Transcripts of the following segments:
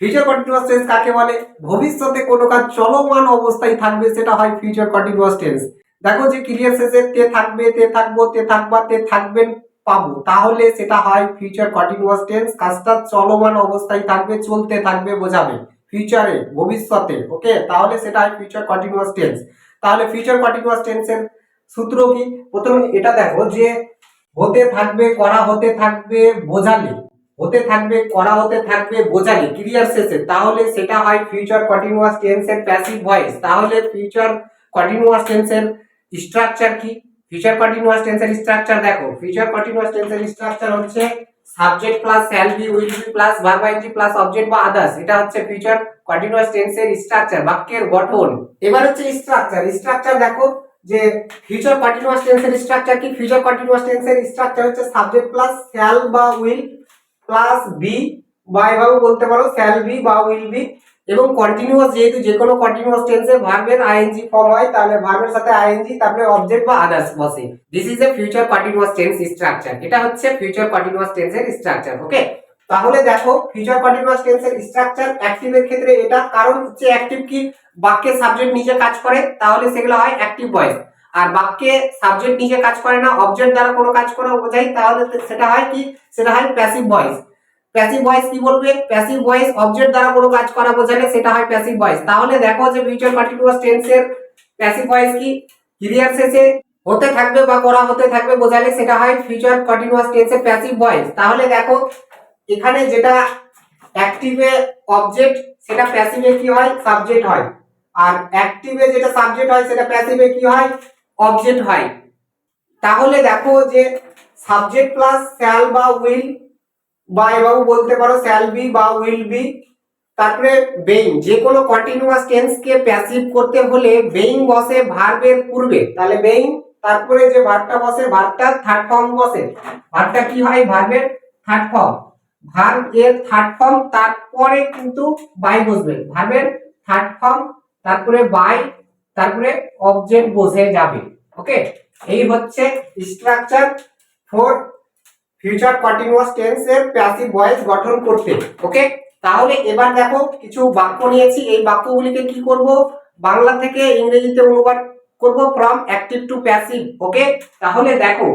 Future continuous tense কাকে বলে? ভবিষ্যতে কোনো কাজ চলমান অবস্থায় থাকবে সেটা হয় ফিউচার কন্টিনিউয়াস টেন্স। দেখো যে ক্রিয়ার শেষে তে থাকবে, তে থাকবো, তে থাকবা, তে থাকবেন পাবো, তাহলে সেটা হয় ফিউচার কন্টিনিউয়াস টেন্স। কাজটা চলমান অবস্থায় থাকবে, চলতে থাকবে বোঝাবে, ফিউচারে, ভবিষ্যতে। ওকে, তাহলে সেটা হয় ফিউচার কন্টিনিউয়াস টেন্স। তাহলে ফিউচার কন্টিনিউয়াস টেন্সের সূত্র কি? প্রথমে এটা দেখো যে হতে থাকবে, করা হতে থাকবে বোঝালে, হতে থাকবে, করা হতে থাকবে বোঝালে ক্রিয়ার শেষে, তাহলে সেটা হয় ফিউচার কন্টিনিউয়াস টেন্সের প্যাসিভ ভয়েস। তাহলে ফিউচার কন্টিনিউয়াস টেন্সের স্ট্রাকচার কি? ফিউচার কন্টিনিউয়াস টেন্সের স্ট্রাকচার দেখো, ফিউচার কন্টিনিউয়াস টেন্সের স্ট্রাকচার হচ্ছে subject plus shall be, will be plus verb ING plus object বা আদার্স। এটা হচ্ছে ফিউচার কন্টিনিউয়াস টেন্সের স্ট্রাকচার, বাক্যের গঠন। এবার হচ্ছে স্ট্রাকচার দেখো যে ফিউচার কন্টিনিউয়াস টেন্সের স্ট্রাকচার কি? ফিউচার কন্টিনিউয়াস টেন্সের স্ট্রাকচার হচ্ছে সাবজেক্ট প্লাস শ্যাল বা উইল প্লাস বি, বা এভাবে বলতে পারো শ্যাল বি বা উইল বি, এবং কন্টিনিউয়াস, যেহেতু যে কোনো কন্টিনিউয়াস টেন্সে ভার্বের আইএনজি ফর্ম হয়, তাহলে ভার্বের সাথে আইএনজি, তারপরে অবজেক্ট বা আদার্স বসে। This is a future continuous tense structure. এটা হচ্ছে ফিউচার কন্টিনিউয়াস টেন্সের স্ট্রাকচার। ওকে, তাহলে দেখো ফিউচার কন্টিনিউয়াস টেন্সের স্ট্রাকচার অ্যাক্টিভের ক্ষেত্রে এটা, কারণ হচ্ছে অ্যাক্টিভ কি? বাক্যে সাবজেক্ট নিজে কাজ করে, তাহলে সেগুলো হয় অ্যাক্টিভ ভয়েস। আর বাক্যে সাবজেক্ট নিজে কাজ করে না, অবজেক্ট দ্বারা কোনো কাজ করা বোঝায়, তাহলে সেটা হয় কি? সেটা হয় প্যাসিভ ভয়েস। প্যাসিভ ভয়েস কি বলবে? প্যাসিভ ভয়েস অবজেক্ট দ্বারা কোনো কাজ করা বোঝালে সেটা হয় প্যাসিভ ভয়েস। তাহলে দেখো যে ফিউচার কন্টিনিউয়াস টেন্সের প্যাসিভ ভয়েস কি? ক্রিয়ার শেষে হতে থাকবে বা করা হতে থাকবে বোঝালে সেটা হয় ফিউচার কন্টিনিউয়াস টেন্সের প্যাসিভ ভয়েস। তাহলে দেখো এখানে যেটা অ্যাক্টিভে অবজেক্ট, সেটা প্যাসিভে কি হয়? সাবজেক্ট হয়। আর অ্যাক্টিভে যেটা সাবজেক্ট হয় সেটা প্যাসিভে কি হয়? অবজেক্ট হয়। তাহলে দেখো যে সাবজেক্ট প্লাস শ্যাল বা উইল, বা এভাবে বলতে পারো শ্যাল বি বা উইল বি, তারপরে বেইং, যে কোনো কন্টিনিউয়াস টেন্স কে প্যাসিভ করতে হলে বেইং বসে ভার্বের পূর্বে, তাহলে বেইং, তারপরে যে ভার্বটা বসে, ভার্বটা থার্ড ফর্ম বসে। ভার্বটা কি হয়? ভার্বের থার্ড ফর্ম। ভার্ব এর থার্ড ফর্ম, তারপরে কিন্তু বাই বসবে, ভার্বের থার্ড ফর্ম, তারপরে বাই, তারপরে অবজেক্ট বসে যাবে। ওকে, এই হচ্ছে structure for future continuous tense এর প্যাসিভ ভয়েস গঠন করতে। ওকে, তাহলে এবার দেখো কিছু বাক্য নিয়েছি, এই বাক্যগুলিকে কি করব? বাংলা থেকে ইংরেজিতে অনুবাদ করব, ফ্রম অ্যাক্টিভ টু প্যাসিভ। ওকে, তাহলে দেখো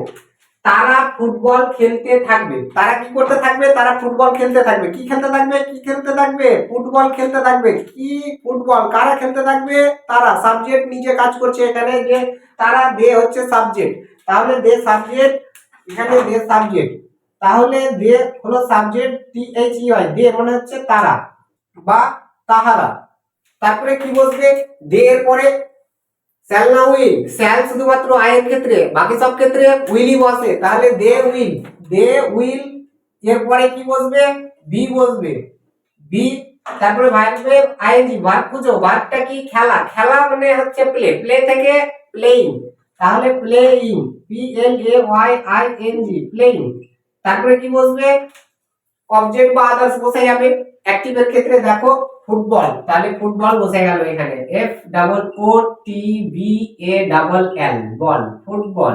তারা ফুটবল খেলতে থাকবে। তারা কি করতে থাকবে? তারা ফুটবল খেলতে থাকবে। কি খেলতে থাকবে? কি খেলতে থাকবে? ফুটবল খেলতে থাকবে। কি ফুটবল? কারা খেলতে থাকবে? তারা। সাবজেক্ট নিজে কাজ করছে এখানে, যে তারা, দে হচ্ছে সাবজেক্ট, তাহলে দে সাবজেক্ট, এখানে দে সাবজেক্ট, তাহলে দে হলো সাবজেক্ট, টি এইচ ই হয়, দে মানে হচ্ছে তারা বা তাহারা। তারপরে কি বসবে? দে এর পরে শ্যাল না উইল? শ্যাল শুধুমাত্র আই এর ক্ষেত্রে, বাকি সব ক্ষেত্রে উইলই বসে, তাহলে দে উইল, দে উইল। এরপরে কি বসবে? বি বসবে, বি, তারপরে ভার্বের আইএনজি, ভার্ব খুঁজো, ভার্বটা কি? খেলা। খেলা মানে হচ্ছে প্লে, প্লে থেকে প্লেইং, তাহলে playing, P L A Y I N G, playing. তারপরে কি বসবে? অবজেক্ট বা আদার্স বসে যাবে। অ্যাক্টিভের ক্ষেত্রে দেখো ফুটবল, তাহলে ফুটবল বসে গেল এখানে, F double O T B A double L, ball, football.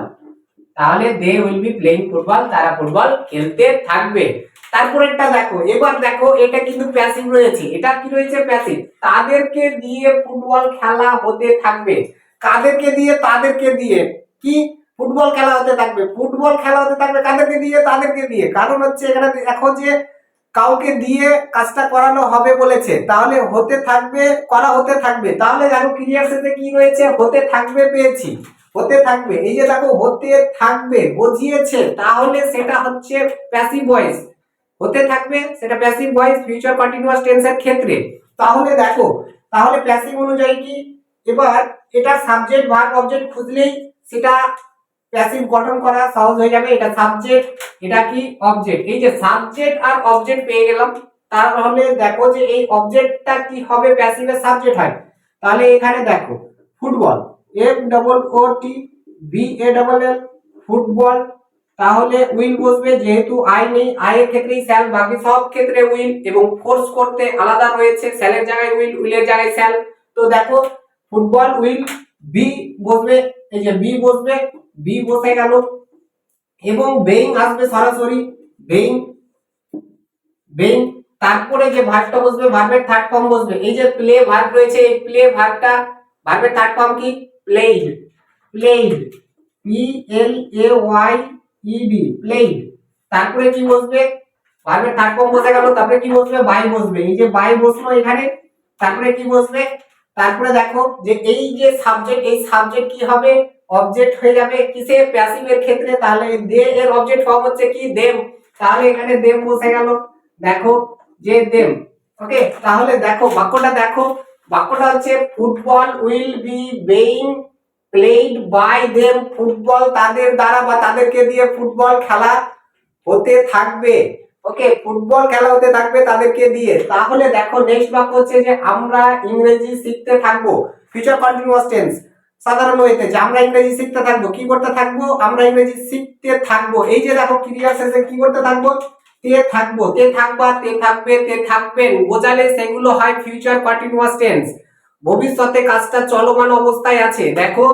তাহলে they will be playing football, তারা ফুটবল খেলতে থাকবে। তারপরেরটা দেখো, এবার দেখো এটা কিন্তু প্যাসিভ রয়েছে। এটা কি রয়েছে? প্যাসিভ। তাদেরকে দিয়ে ফুটবল খেলা হতে থাকবে। কাদেরকে দিয়ে? তাদেরকে দিয়ে। কি? ফুটবল খেলা হতে থাকবে। ফুটবল খেলা হতে থাকবে কাদেরকে দিয়ে? তাদেরকে দিয়ে। কারণ হচ্ছে এখানে দেখো যে কাউকে দিয়ে কাজটা করানো হবে বলেছে, তাহলে হতে থাকবে, করা হতে থাকবে। তাহলে দেখো ক্রিয়ার সাথে কি রয়েছে? হতে থাকবে পেয়েছি, হতে থাকবে। এই যে দেখো হতে থাকবে বুঝিয়েছে, তাহলে সেটা হচ্ছে প্যাসিভ ভয়েস। হতে থাকবে সেটা প্যাসিভ ভয়েস ফিউচার কন্টিনিউয়াস টেন্সের ক্ষেত্রে। তাহলে দেখো, তাহলে প্যাসিভ অনুযায়ী কি? এবার এটা সাবজেক্ট ভার্ব অবজেক্ট খুঁজলেই সেটা প্যাসিভ গঠন করা সহজ হয়ে যাবে। এটা সাবজেক্ট, এটা কি? অবজেক্ট। এই যে সাবজেক্ট আর অবজেক্ট পেয়ে গেলাম, তাহলে দেখো যে এই অবজেক্টটা কি হবে? প্যাসিভের সাবজেক্ট হয়। তাহলে এখানে দেখো football, F double O T B A double L, football. তাহলে উইল বসবে, যেহেতু আই নেই, আই এর ক্ষেত্রেই শ্যাল, বাকি সব ক্ষেত্রে উইল, এবং ফোর্স করতে আলাদা রয়েছে, শ্যালের জায়গায় উইল, উইলের জায়গায় শ্যাল। তো দেখো ফুটবল উইল, বি বসবে, এই যে বি বসবে, বি বসে গেল, এবং বেইং আসবে সরাসরি, বেইং, বেইং। তারপরে যে ভার্বটা বসবে ভার্বের থার্ড ফর্ম বসবে। এই যে প্লে ভার্ব রয়েছে, এই প্লে ভার্বটা ভার্বের থার্ড ফর্ম কি played, played P L A Y E D played. তারপরে কি বসবে ভার্বের থার্ড ফর্ম বসে গেল, তারপরে কি বসবে বাই বসবে। এই যে বাই বসলো এখানে, তারপরে কি বসবে, তারপরে দেখো যে এই যে সাবজেক্ট, এই সাবজেক্ট কি হবে অবজেক্ট হয়ে যাবে কিসে প্যাসিভের ক্ষেত্রে, তাহলে দে এর অবজেক্ট ফর্ম হচ্ছে কি দেম, তাহলে এখানে দেম বসে গেল। দেখো যে দেম। ওকে, তাহলে দেখো বাক্যটা দেখো, বাক্যটা হচ্ছে football will be being played by them, football তাদের দ্বারা বা তাদেরকে দিয়ে ফুটবল খেলা হতে থাকবে। ওকে, ফুটবল খেলা হতে থাকবে তাদেরকে দিয়ে। তাহলে দেখো নেক্সট বাক্য হচ্ছে যে আমরা ইংরেজি শিখতে থাকবো, ফিউচার কন্টিনিউয়াস টেন্স সাধারণ ওয়েতে, যে আমরা ইংরেজি শিখতে থাকবো। কি করতে থাকবো, আমরা ইংরেজি শিখতে থাকবো। এই যে দেখো ক্রিয়া শেষে কি করতে থাকবো, তে থাকবো, তে থাকবা, তে থাকবে, তে থাকবেন বোঝালে সেগুলো হয় ফিউচার কন্টিনিউয়াস টেন্স। ভবিষ্যতে কাজটা চলমান অবস্থায় আছে। দেখো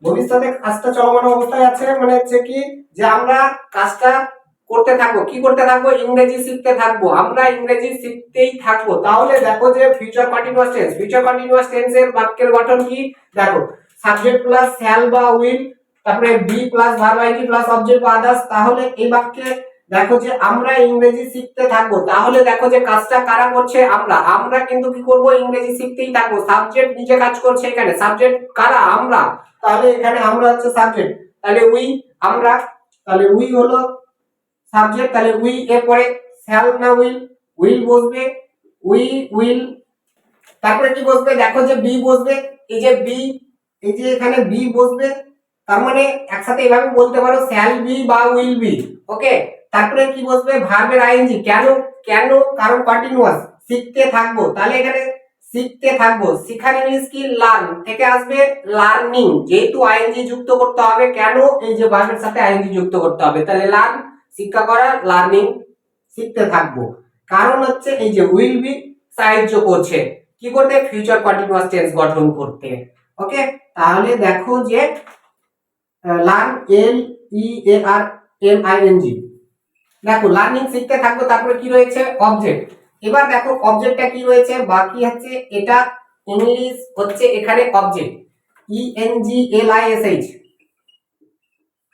ভবিষ্যতে কাজটা চলমান অবস্থায় আছে মানে হচ্ছে কি যে আমরা কাজটা করতে থাকবো। কি করতে থাকবো, ইংরেজি শিখতে থাকবো, আমরা ইংরেজি শিখতেই থাকবো। তাহলে দেখো যে future continuous tense, future continuous টেন্সের বাক্যের গঠন কি দেখো, সাবজেক্ট প্লাস শ্যাল বা উইল, তারপরে be plus verb ID plus object বা আদার্স। তাহলে এই বাক্যে দেখো যে আমরা ইংরেজি শিখতে থাকবো, তাহলে দেখো যে কাজটা কারা করছে, আমরা। আমরা কিন্তু কি করব, ইংরেজি শিখতেই থাকবো। সাবজেক্ট নিজে কাজ করছে, এখানে সাবজেক্ট কারা, আমরা। তাহলে এখানে আমরা হচ্ছে সাবজেক্ট, তাহলে উই আমরা, তাহলে উই হলো সাবজেক্ট, তাহলে উই এর পরে শ্যাল না উইল, উইল বসবে, উই উইল। তারপরে কি বসবে, দেখো যে বি বসবে, এই যে বি, এই যে এখানে বি বসবে। তার মানে একসাথে এভাবে বলতে পারো শ্যাল বি বা উইল বি। ওকে, তারপরে কি বসবে ভার্বের আইএনজি। কেন, কেন কারণ কন্টিনিউয়াস, শিখতে থাকবো। তাহলে এখানে শিখতে থাকবো, শিখার ইংলিশ কি লার্ন থেকে আসবে লার্নিং, যেহেতু আইএনজি যুক্ত করতে হবে। কেন, এই যে ভার্বের সাথে আইএনজি যুক্ত করতে হবে। তাহলে লার্ন শিক্ষা করা, লার্নিং শিখতে থাকবো। কারণ হচ্ছে এই যে উইল বি সাহায্য করছে কি করতে, ফিউচার কন্টিনিউয়াস টেন্স গঠন করতে। ওকে, তাহলে দেখো যে learn L E A R N I N G, দেখো লার্নিং শিখতে থাকবো। তারপরে কি রয়েছে অবজেক্ট। এবার দেখো অবজেক্টটা কি রয়েছে, বাকি হচ্ছে এটা ইংলিশ হচ্ছে এখানে object, E N G L I S H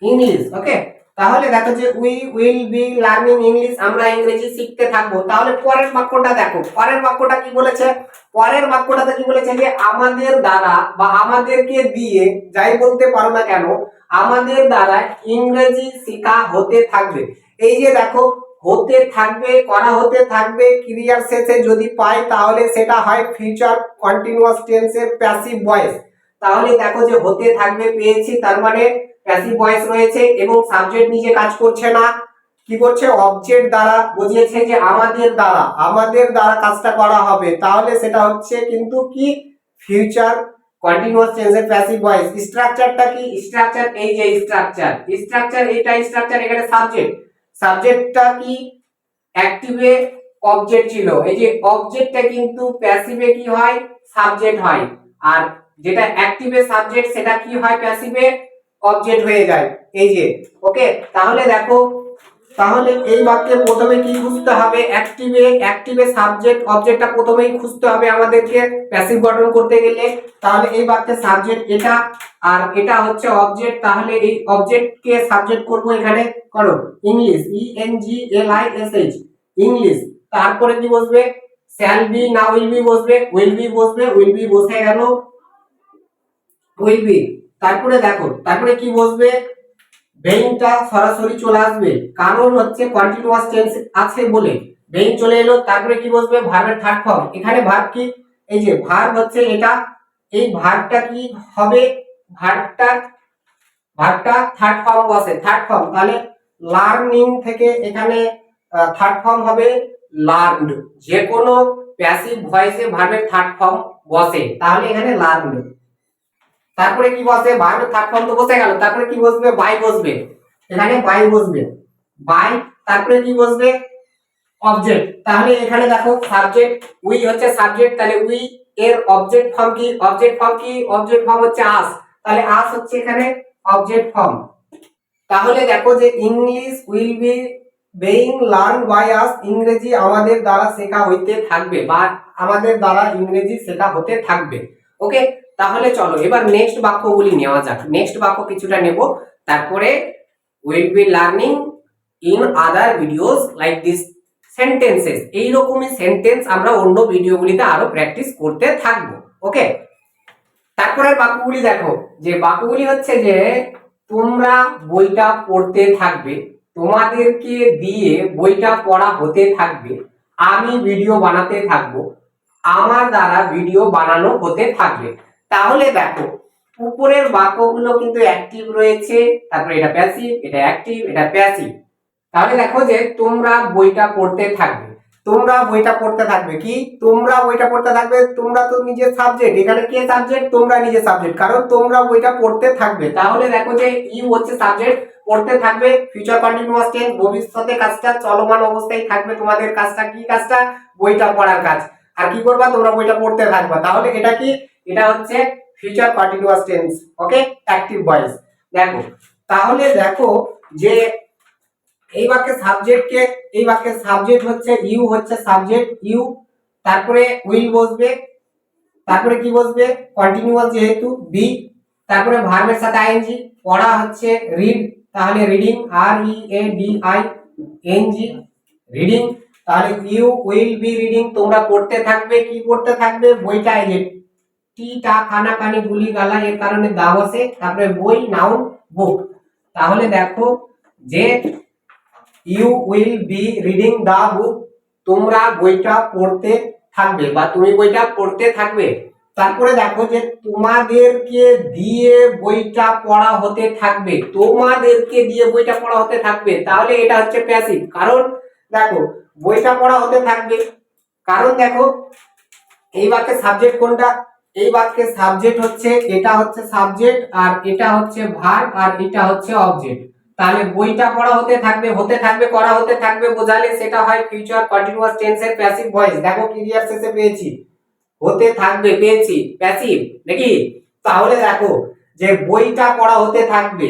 English. Okay, তাহলে দেখো যে we will be learning English, আমরা ইংরেজি শিখতে থাকবো। তাহলে পরের বাক্যটা দেখো, পরের বাক্যটা কি বলেছে, পরের বাক্যটাতে কি বলেছে যে আমাদের দ্বারা বা আমাদেরকে দিয়ে যাই বলতে পারো না কেন, আমাদের দ্বারা ইংরেজি শেখা হতে থাকবে। এই যে দেখো হতে থাকবে, করা হতে থাকবে, ক্রিয়ার শেষে যদি পাই তাহলে সেটা হয় ফিউচার কন্টিনিউয়াস টেন্সের প্যাসিভ ভয়েস। তাহলে দেখো যে হতে থাকবে পেয়েছি, তার মানে প্যাসিভ ভয়েস রয়েছে এবং সাবজেক্ট নিজে কাজ করছে না, কি করছে অবজেক্ট দ্বারা বুঝিয়েছে যে আমাদের দ্বারা, আমাদের দ্বারা কাজটা করা হবে। তাহলে সেটা হচ্ছে কিন্তু কি ফিউচার কন্টিনিউয়াস টেন্সের প্যাসিভ ভয়েস। স্ট্রাকচারটা কি, স্ট্রাকচার এই যে স্ট্রাকচার, স্ট্রাকচার এটা স্ট্রাকচার, এখানে সাবজেক্ট, সাবজেক্টটা কি অ্যাক্টিভে অবজেক্ট ছিল। এই যে অবজেক্টটা কিন্তু প্যাসিভে কি হয় সাবজেক্ট হয়, আর যেটা অ্যাক্টিভে সাবজেক্ট সেটা কি হয় প্যাসিভে অবজেক্ট হয়ে যায়। এই যে ওকে, তাহলে দেখো তাহলে এই বাক্যে প্রথমে কি খুঁজতে হবে, অ্যাক্টিভে, অ্যাক্টিভে সাবজেক্ট অবজেক্টটা প্রথমেই খুঁজতে হবে আমাদেরকে প্যাসিভ গঠন করতে গেলে। তাহলে এই বাক্যে সাবজেক্ট এটা আর এটা হচ্ছে অবজেক্ট, তাহলে এই অবজেক্টকে সাবজেক্ট করব এখানে, করো English E N G L I S H English. তারপরে কি বসবে শ্যাল বি না উইল বি বসবে, উইল বি বসবে, উইল বি বসে গেল উইল বি। তারপরে দেখো তারপরে কি বসবে, বেইংটা সরাসরি চলে আসবে, কারণ হচ্ছে কন্টিনিউয়াস টেন্স আছে বলে বেইং চলে এলো। তারপরে কি বসবে ভার্বের থার্ড ফর্ম, এখানে ভার্ব কি, এই যে ভার্ব হচ্ছে এটা, এই ভার্বটা কি হবে, ভার্বটা ভার্বটা থার্ড ফর্ম বসে, থার্ড ফর্ম। তাহলে লার্নিং থেকে এখানে থার্ড ফর্ম হবে লার্নড, যে কোনো প্যাসিভ ভয়েসে ভার্বের থার্ড ফর্ম বসে, তাহলে এখানে লার্নড। তারপরে কি বসে ভার্বের থার্ড ফর্ম তো বসে গেল, তারপরে কি বসবে বাই বসবে, এখানে বাই বসবে বাই। তারপরে কি বসবে অবজেক্ট, তাহলে এখানে দেখো সাবজেক্ট উই হচ্ছে সাবজেক্ট, তাহলে উই এর অবজেক্ট ফর্ম কি, অবজেক্ট ফর্ম কি, অবজেক্ট ফর্ম হচ্ছে আস, তাহলে আস হচ্ছে এখানে অবজেক্ট ফর্ম। তাহলে দেখো যে English will be being learn by us, ইংরেজি আমাদের দ্বারা শেখা হইতে থাকবে বা আমাদের দ্বারা ইংরেজি শেখা হতে থাকবে। ওকে, তাহলে চলো এবার নেক্সট বাক্যগুলি নেওয়া যাক। নেক্সট বাক্য কিছুটা নেব, তারপরে will be learning in other videos like this sentences, এইরকমই সেন্টেন্স আমরা অন্য ভিডিওগুলিতে আরো প্র্যাকটিস করতে থাকবো। ওকে, তারপরের বাক্যগুলি দেখো, যে বাক্যগুলি হচ্ছে যে তোমরা বইটা পড়তে থাকবে, তোমাদেরকে দিয়ে বইটা পড়া হতে থাকবে, আমি ভিডিও বানাতে থাকবো, আমার দ্বারা ভিডিও বানানো হতে থাকবে। তাহলে দেখো উপরের বাক্যগুলো কিন্তু অ্যাক্টিভ রয়েছে, তারপরে এটা প্যাসিভ, এটা অ্যাক্টিভ, এটা প্যাসিভ। তাহলে দেখো যে তোমরা বইটা পড়তে থাকবে, তোমরা বইটা পড়তে থাকবে, কি তোমরা বইটা পড়তে থাকবে, তোমরা তো নিজের সাবজেক্ট, এখানে কে সাবজেক্ট, তোমরা নিজের সাবজেক্ট, কারণ তোমরা বইটা পড়তে থাকবে। তাহলে দেখো যে ইউ হচ্ছে সাবজেক্ট, পড়তে থাকবে ফিউচার কন্টিনিউয়াস টেন্স, ভবিষ্যতে কাজটা চলমান অবস্থায় থাকবে, তোমাদের কাজটা কি কাজটা, বইটা পড়ার কাজ। আর কি করবা, তোমরা বইটা পড়তে থাকবা, তাহলে এটা কি, এটা হচ্ছে ফিউচার কন্টিনিউয়াস টেন্স। ওকে, অ্যাক্টিভ ভয়েস। দেখো তাহলে দেখো যে এই বাক্যের সাবজেক্ট কে, এই বাক্যের সাবজেক্ট হচ্ছে ইউ, হচ্ছে সাবজেক্ট ইউ, তারপরে উইল বসবে, তারপরে কি বসবে, কন্টিনিউয়াস যেহেতু বি, তারপরে ভার্বের সাথে আইএনজি, পড়া হচ্ছে রিড, তাহলে reading, R E A D I N G, reading. তাহলে ইউ উইল বি রিডিং, তোমরা পড়তে থাকবে, কি পড়তে থাকবে, বইটা। এই যে টি টা খানা কানি গুলি গালা, এর কারণে দা বসে, তারপরে বই নাউন বুক। তাহলে দেখো যে ইউ উইল বি রিডিং দা বুক, তোমরা বইটা পড়তে থাকবে বা তুমি বইটা পড়তে থাকবে। তারপরে দেখো যে তোমাদেরকে দিয়ে বইটা পড়া হতে থাকবে, তোমাদেরকে দিয়ে বইটা পড়া হতে থাকবে, তাহলে এটা হচ্ছে প্যাসিভ। কারণ দেখো বইটা পড়া হতে থাকবে, কারণ দেখো এই বাক্যের সাবজেক্ট কোনটা, এই বাক্যের সাবজেক্ট হচ্ছে, এটা হচ্ছে সাবজেক্ট, আর এটা হচ্ছে ভার্ব, আর এটা হচ্ছে অবজেক্ট। তাহলে বইটা পড়া হতে থাকবে, হতে থাকবে, করা হতে থাকবে বোঝালে সেটা হয় ফিউচার কন্টিনিউয়াস টেন্সের প্যাসিভ ভয়েস। দেখো ক্লিয়ার শেষে পেয়েছি, হতে থাকবে পেয়েছি, প্যাসিভ নাকি। তাহলে দেখো যে বইটা পড়া হতে থাকবে,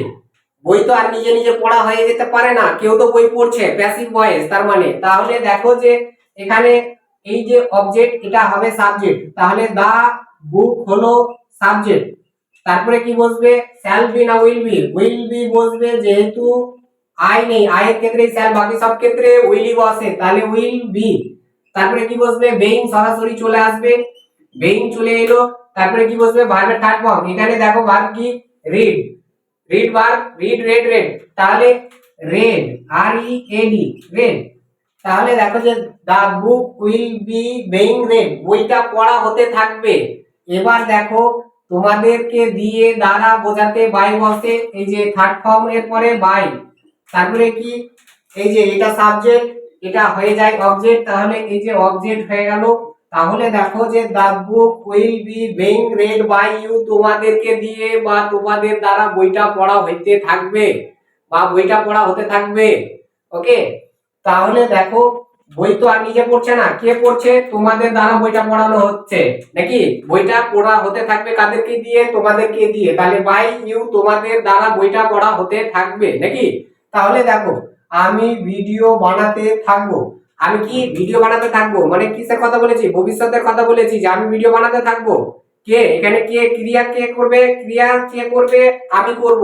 বই তো আর নিজে নিজে পড়া হয়ে যেতে পারে না, কেউ তো বই পড়ছে, প্যাসিভ ভয়েস তার মানে। তাহলে দেখো যে এখানে এই যে অবজেক্ট, এটা হবে সাবজেক্ট, তাহলে দা বুক হলো সাবজেক্ট, তারপরে কি বসবে, শ্যাল বি না উইল বি, উইল বি বসবে, যেহেতু আই নেই, আই এর ক্ষেত্রে শ্যাল, বাকি সব ক্ষেত্রে উইলই বসে, তাহলে উইল বি। তারপরে কি বসবে, বেইং সরাসরি চলে আসবে, বেইং চলে এলো, তারপরে কি বসবে, ভার্বের থার্ড ফর্ম, এখানে দেখো ভার্ব কি, read, read verb, read read read, তাহলে read, R E A D, read. তাহলে দেখো যে the book will be being read, বইটা পড়া হতে থাকবে। এবার দেখো তোমাদেরকে দিয়ে দ্বারা বোঝাতে বাই বসে, এই যে থার্ড ফর্ম এর পরে বাই, তারপরে কি, এই যে এটা সাবজেক্ট, এটা হয়ে যায় অবজেক্ট, তাহলে এই যে অবজেক্ট হয়ে গেল। তাহলে দেখো যে the book will be being read by you, তোমাদেরকে দিয়ে বা তোমাদের দ্বারা বইটা পড়া হইতে থাকবে বা বইটা পড়া হতে থাকবে। ওকে, তাহলে দেখো বই তো আর নিজে পড়ছে না, কে পড়ছে, তোমাদের দ্বারা বইটা পড়ানো হচ্ছে নাকি, বইটা পড়া হতে থাকবে কাদেরকে দিয়ে, তোমাদেরকে দিয়ে, তাহলে বাই ইউ, তোমাদের দ্বারা বইটা পড়া হতে থাকবে নাকি। তাহলে দেখো আমি ভিডিও বানাতে থাকবো, আমি কি ভিডিও বানাতে থাকবো, মানে কিসের কথা বলেছি, ভবিষ্যতের কথা বলেছি যে আমি ভিডিও বানাতে থাকবো। কে এখানে, কে ক্রিয়া কে করবে, ক্রিয়া কে করবে, আমি করব,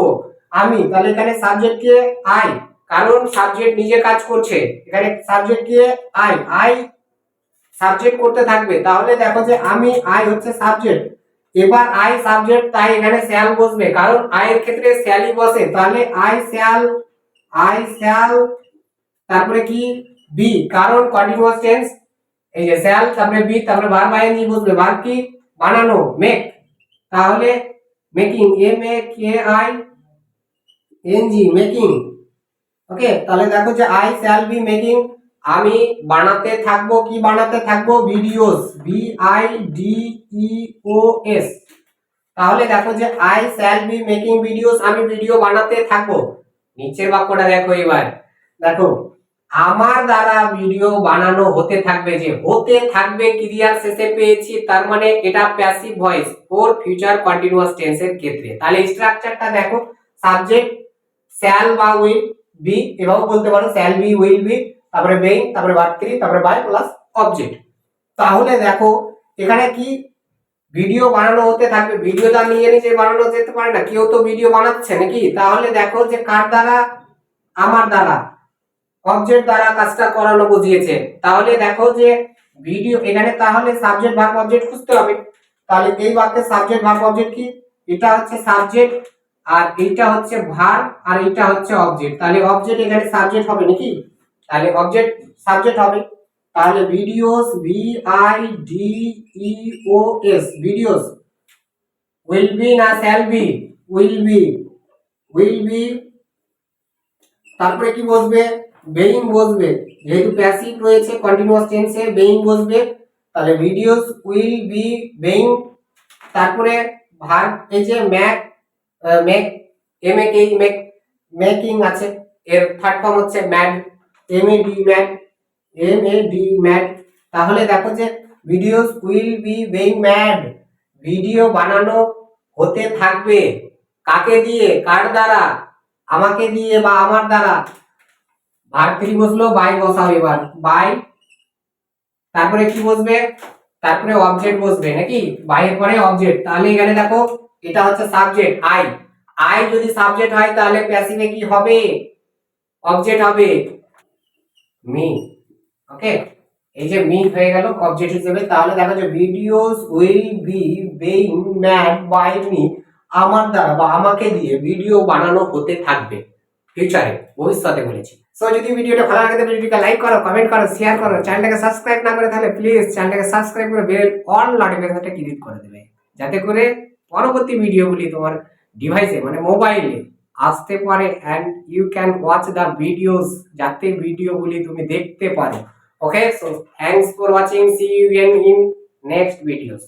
আমি, তাহলে এখানে সাবজেক্ট কে, আই, কারণ সাবজেক্ট নিজে কাজ করছে, এখানে subject K, I, I subject করতে থাকবে। তাহলে দেখো যে আমি, আই হচ্ছে সাবজেক্ট, এবার আই সাবজেক্ট, তাই এখানে শ্যাল বসবে, কারণ আই এর ক্ষেত্রে শ্যালই বসে, তাহলে আই শ্যাল, আই শ্যাল, তারপরে কি বি, কারণ কন্টিনিউয়াস টেন্স, এই যে শ্যাল, তারপরে বি, তারপরে ভার্ব আইএনজি বসবে, ভার্ব কি, বানানো, মেক, তাহলে making, M A K I N G, making. Okay, তাহলে দেখো যে আই শ্যাল বি মেকিং, আমি বানাতে থাকবো, কি বানাতে থাকবো, videos, B I D E O S. তাহলে দেখো যে I shall be making videos, আমি ভিডিও বানাতে থাকবো। নিচের বাক্যটা দেখো এবার, দেখো আমার দ্বারা ভিডিও বানানো হতে থাকবে, যে হতে থাকবে ক্রিয়ার শেষে পেয়েছি, তার মানে এটা passive voice for future continuous টেন্সের ক্ষেত্রে। তাহলে স্ট্রাকচারটা দেখো, সাবজেক্ট শ্যাল বা উইল, বি, এভাবে বলতে পারো শ্যাল বি, উইল বি, তারপরে বেইং, তারপরে ভার্ব 3, তারপরে বাই প্লাস অবজেক্ট। তাহলে দেখো এখানে কি ভিডিও বানানো হতে থাকবে, ভিডিওটা নিয়ে নিজে বানানো যেতে পারে না, কেউ তো ভিডিও বানাচ্ছে নাকি। তাহলে দেখো যে কার দ্বারা, আমার দ্বারা, অবজেক্ট দ্বারা কাজটা করানো বুঝিয়েছে। তাহলে দেখো যে ভিডিও এখানে, তাহলে সাবজেক্ট ভার্ব অবজেক্ট খুঁজতে হবে। তাহলে এই বাক্যের সাবজেক্ট ভার্ব অবজেক্ট কি, এটা হচ্ছে সাবজেক্ট, আর এইটা হচ্ছে ভার্ব, আর এইটা হচ্ছে অবজেক্ট। তাহলে অবজেক্ট এখানে সাবজেক্ট হবে নাকি, তাহলে অবজেক্ট সাবজেক্ট হবে। তাহলে videos, V I D E O S, videos, will be না shall be, will be, will be, তারপরে কি বসবে, বেইং বসবে, যেহেতু প্যাসিভ রয়েছে কন্টিনিউয়াস টেন্সে বেইং বসবে। তাহলে ভিডিওস উইল বি বেইং, তারপরে ভার্ব এই যে make, make, M A K make, making আছে, এর থার্ড ফর্ম হচ্ছে made, M A D made, M A D made. তাহলে দেখো যে videos will be being made, video বানানো হতে থাকবে, কাকে দিয়ে, কার দ্বারা, আমাকে দিয়ে বা আমার দ্বারা। ভার্ব 3 বসলো, বাই বসাও এবার, বাই, তারপরে কি বসবে, তারপরে অবজেক্ট বসবে নাকি, বাই এর পরে অবজেক্ট। তাহলে এখানে দেখো এটা হচ্ছে সাবজেক্ট আই, আই যদি সাবজেক্ট হয় তাহলে প্যাসিভে কি হবে, অবজেক্ট হবে মি। ওকে, এই যে মি হয়ে গেল অবজেক্ট হিসেবে। তাহলে দেখো যে videos will be being made by me, আমার দ্বারা বা আমাকে দিয়ে ভিডিও বানানো হতে থাকবে ফিউচারে, ভবিষ্যতে বলেছি। সো যদি ভিডিওটা ভালো লাগে তাহলে ভিডিওটা লাইক করো, কমেন্ট করো, শেয়ার করো, চ্যানেলটাকে সাবস্ক্রাইব না করে তাহলে প্লিজ চ্যানেলটাকে সাবস্ক্রাইব করে বেল অল নোটিফিকেশনটা ক্লিক করে দেবে, যাতে করে পরবর্তী ভিডিওগুলি তোমার ডিভাইসে মানে মোবাইলে আসতে পারে, and you can watch the videos, যাতে ভিডিওগুলি তুমি দেখতে পারো। Okay, so thanks for watching, see you in next videos.